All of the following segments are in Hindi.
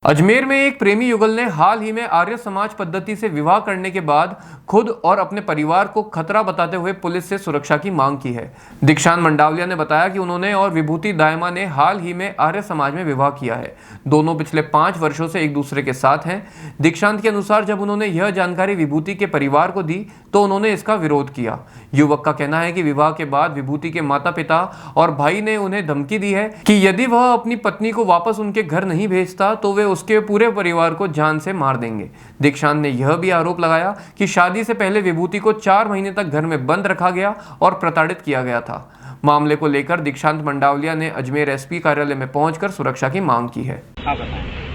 अजमेर में एक प्रेमी युगल ने हाल ही में आर्य समाज पद्धति से विवाह करने के बाद खुद और अपने परिवार को खतरा बताते हुए पुलिस से सुरक्षा की मांग की है। दीक्षांत मंडावलिया ने बताया कि उन्होंने और विभूति दायमा ने हाल ही में आर्य समाज में विवाह किया है। दोनों पिछले 5 वर्षों से एक दूसरे के साथ हैं। दीक्षांत के अनुसार जब उन्होंने यह जानकारी विभूति के परिवार को दी तो उन्होंने इसका विरोध किया। युवक का कहना है कि विवाह के बाद विभूति के माता पिता और भाई ने उन्हें धमकी दी है कि यदि वह अपनी पत्नी को वापस उनके घर नहीं भेजता तो वे उसके पूरे परिवार को जान से मार देंगे। दीक्षांत ने यह भी आरोप लगाया कि शादी से पहले विभूति को 4 महीने तक घर में बंद रखा गया और प्रताड़ित किया गया था। मामले को लेकर दीक्षांत मंडावलिया ने अजमेर एसपी कार्यालय में पहुंचकर सुरक्षा की मांग की है।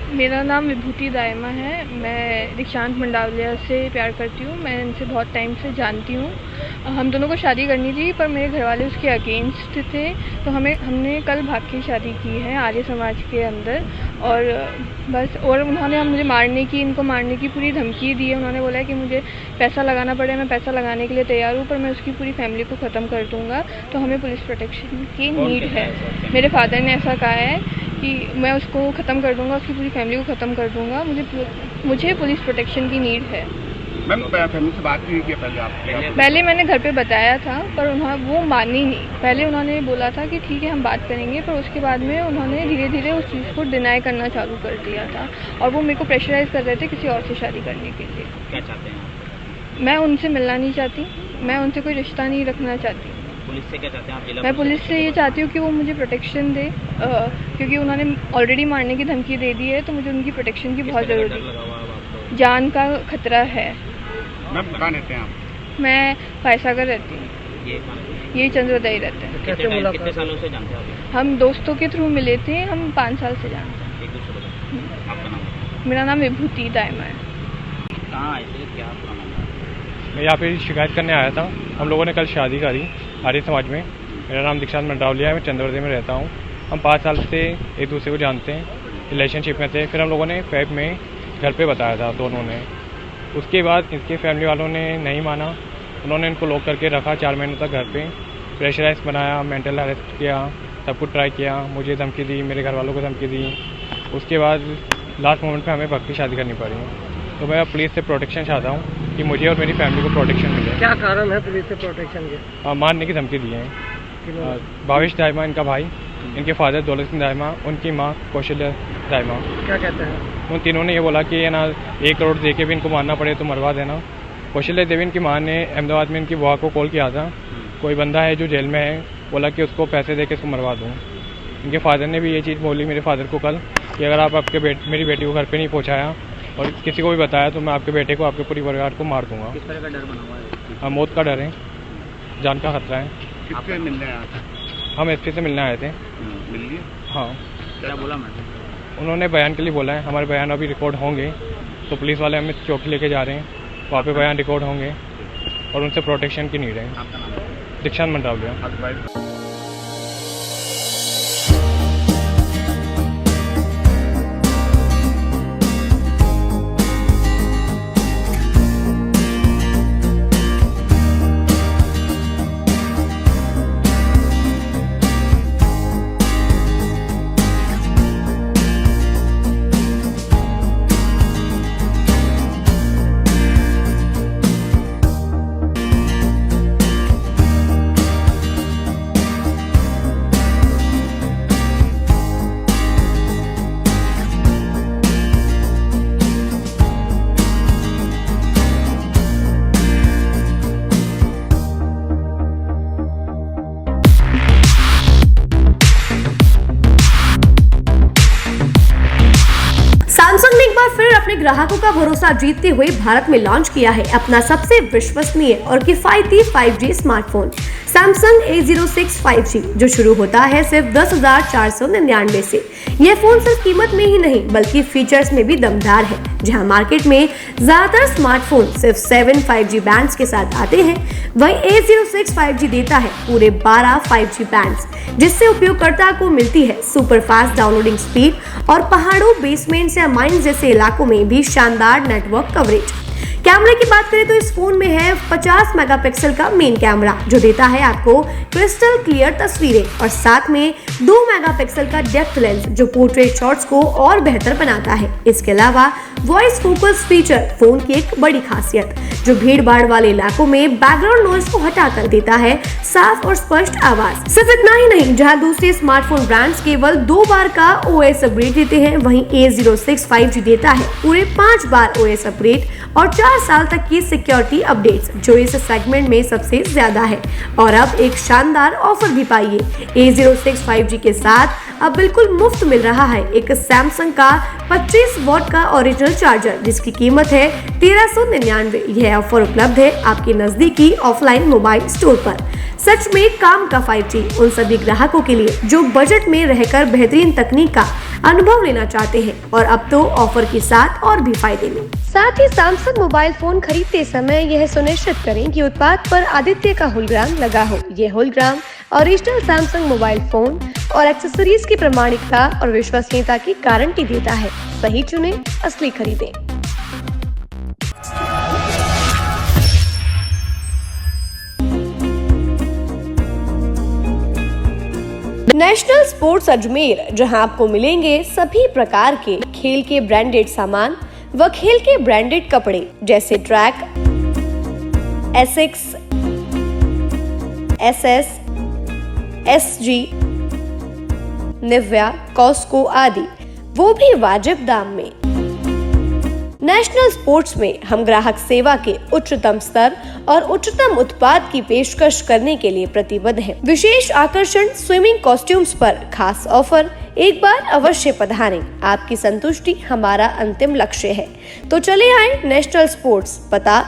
मेरा नाम विभूति दायमा है। मैं दीक्षांत मंडावलिया से प्यार करती हूँ। मैं इनसे बहुत टाइम से जानती हूँ। हम दोनों को शादी करनी थी पर मेरे घर वाले उसके अगेंस्ट थे, तो हमने कल भाग की शादी की है आर्य समाज के अंदर। और बस और उन्होंने इनको मारने की पूरी धमकी दी है। उन्होंने बोला है कि मुझे पैसा लगाना पड़े, मैं पैसा लगाने के लिए तैयार हूँ, पर मैं उसकी पूरी फैमिली को ख़त्म कर दूँगा। तो हमें पुलिस प्रोटेक्शन की नीड है। मेरे फादर ने ऐसा कहा है कि मैं उसको ख़त्म कर दूंगा, उसकी पूरी फैमिली को ख़त्म कर दूंगा। मुझे पुलिस प्रोटेक्शन की नीड है। मैम फैमिली से बात नहीं की पहले मैंने घर पे बताया था पर वो मानी नहीं। पहले उन्होंने बोला था कि ठीक है हम बात करेंगे, पर उसके बाद में उन्होंने धीरे धीरे उस चीज़ को डिनाई करना चालू कर दिया था और वो मेरे को प्रेशराइज कर रहे थे किसी और से शादी करने के लिए। क्या चाहते हैं? मैं उनसे मिलना नहीं चाहती, मैं उनसे कोई रिश्ता नहीं रखना चाहती। पुलिस से क्या चाहते हैं आप? मैं पुलिस से ये चाहती हूँ कि वो मुझे प्रोटेक्शन दे, क्योंकि उन्होंने ऑलरेडी मारने की धमकी दे दी है, तो मुझे उनकी प्रोटेक्शन की बहुत ज़रूरत है। जान का खतरा है। मैम कहाँ रहते हैं आप? मैं फायसागर रहती हूँ। ये चंद्रोदय रहते हैं। कितने सालों से जानते हैं आप? हम दोस्तों के थ्रू मिले थे। हम 5 साल से जानते हैं एक दूसरे को। आपका नाम? मेरा नाम विभूति दायमा है। कहाँ आए थे? क्या पुराना? मैं यहाँ पे शिकायत करने आया था। हम लोगों ने कल शादी करी आर्य समाज में। मेरा नाम दीक्षांत मंडावलिया है, मैं चंद्रोदय में रहता हूँ। हम 5 साल से एक दूसरे को जानते हैं, रिलेशनशिप में थे। फिर हम लोगों ने फेब में घर पे बताया था दोनों ने। उसके बाद इसके फैमिली वालों ने नहीं माना। उन्होंने इनको लॉक करके रखा 4 महीनों तक घर पे, प्रेशराइज बनाया, मेंटल अरेस्ट किया, सब कुछ ट्राई किया, मुझे धमकी दी, मेरे घर वालों को धमकी दी। उसके बाद लास्ट मोमेंट पे हमें भक्ति शादी करनी पड़ी। तो मैं पुलिस से प्रोटेक्शन चाहता हूँ कि मुझे और मेरी फैमिली को प्रोटेक्शन मिले। क्या कारण है पुलिस से प्रोटेक्शन के? मारने की धमकी दी है। भावेश दायमा इनका भाई, इनके फादर दौलत सिंह दायमा, उनकी माँ कौशल्या दायमा। क्या कहते हैं? उन तीनों ने ये बोला कि ये ना 1 करोड़ दे के भी इनको मारना पड़े तो मरवा देना। कौशल्या देवी इनकी माँ ने अहमदाबाद में इनकी बुआ को कॉल किया था, कोई बंदा है जो जेल में है, बोला कि उसको पैसे दे के इसको मरवा दूँ। इनके फादर ने भी ये चीज़ बोली मेरे फादर को कल कि अगर आप मेरी बेटी को घर पर नहीं पहुँचाया और किसी को भी बताया तो मैं आपके बेटे को, आपके पूरे परिवार को मार दूंगा। किस तरह का डर बना हुआ है? मौत का डर है, जान का खतरा है। किससे मिलने आए थे? हम एसपी से मिलने आए थे। मिल लिए? हाँ। क्या बोला मैडम? उन्होंने बयान के लिए बोला है। हमारे बयान अभी रिकॉर्ड होंगे, तो पुलिस वाले हमें चौकी लेके जा रहे हैं, वहाँ पे बयान रिकॉर्ड होंगे और उनसे प्रोटेक्शन की नीड है। आपका नाम? दीक्षांत मंडावलिया। सैमसंग ने एक बार फिर अपने ग्राहकों का भरोसा जीतते हुए भारत में लॉन्च किया है अपना सबसे विश्वसनीय और किफायती 5G smartphone Samsung A06 5G, जो शुरू होता है सिर्फ 10,499 से। यह फोन सिर्फ कीमत में ही नहीं बल्कि फीचर्स में भी दमदार है। जहां मार्केट में ज्यादातर स्मार्टफोन सिर्फ 7 5G बैंड्स के साथ आते हैं, वहीं A06 5G देता है पूरे 12 5G बैंड्स, जिससे उपयोगकर्ता को मिलती है सुपर फास्ट डाउनलोडिंग स्पीड और पहाड़ों, बेसमेंट्स या माइंस जैसे इलाकों में भी शानदार नेटवर्क कवरेज। कैमरे की बात करें तो इस फोन में है 50 मेगापिक्सल का मेन कैमरा जो देता है आपको क्रिस्टल क्लियर तस्वीरें और साथ में 2 मेगापिक्सल का डेप्थ लेंस जो पोर्ट्रेट शॉट्स को और बेहतर बनाता है। इसके अलावा वॉइस फोकस फीचर फोन की एक बड़ी खासियत जो भीड़ भाड़ वाले इलाकों में बैकग्राउंड नॉइज को हटा कर देता है साफ और स्पष्ट आवाज। सिर्फ इतना ही नहीं, जहां दूसरे स्मार्टफोन ब्रांड्स केवल 2 बार का OS अपग्रेड देते हैं, वहीं A06 5G देता है पूरे 5 बार OS अपग्रेड और 4 साल तक की सिक्योरिटी अपडेट्स जो इस सेगमेंट में सबसे ज्यादा है। और अब एक शानदार ऑफर भी पाइए। A06 5G के साथ अब बिल्कुल मुफ्त मिल रहा है एक सैमसंग का 25 वॉट का ओरिजिनल चार्जर जिसकी कीमत है 1399। यह ऑफर उपलब्ध है आपके नजदीकी ऑफलाइन मोबाइल स्टोर पर। सच में काम का 5G उन सभी ग्राहकों के लिए जो बजट में रहकर बेहतरीन तकनीक का अनुभव लेना चाहते हैं और अब तो ऑफर के साथ और भी फायदे में। साथ ही सैमसंग मोबाइल फोन खरीदते समय यह सुनिश्चित करें कि उत्पाद पर आदित्य का होलोग्राम लगा हो। यह hologram original Samsung mobile phone और एक्सेसरीज की प्रामाणिकता और विश्वसनीयता की गारंटी देता है। सही चुनें, असली खरीदें। नेशनल स्पोर्ट्स अजमेर, जहां आपको मिलेंगे सभी प्रकार के खेल के ब्रांडेड सामान व खेल के ब्रांडेड कपड़े जैसे track, Asics, SS, SG, Nivia, Cosco आदि, वो भी वाजिब दाम में। नेशनल स्पोर्ट्स में हम ग्राहक सेवा के उच्चतम स्तर और उच्चतम उत्पाद की पेशकश करने के लिए प्रतिबद्ध हैं। विशेष आकर्षण स्विमिंग कॉस्ट्यूम्स पर खास ऑफर। एक बार अवश्य पधारें, आपकी संतुष्टि हमारा अंतिम लक्ष्य है। तो चले आए नेशनल स्पोर्ट्स, पता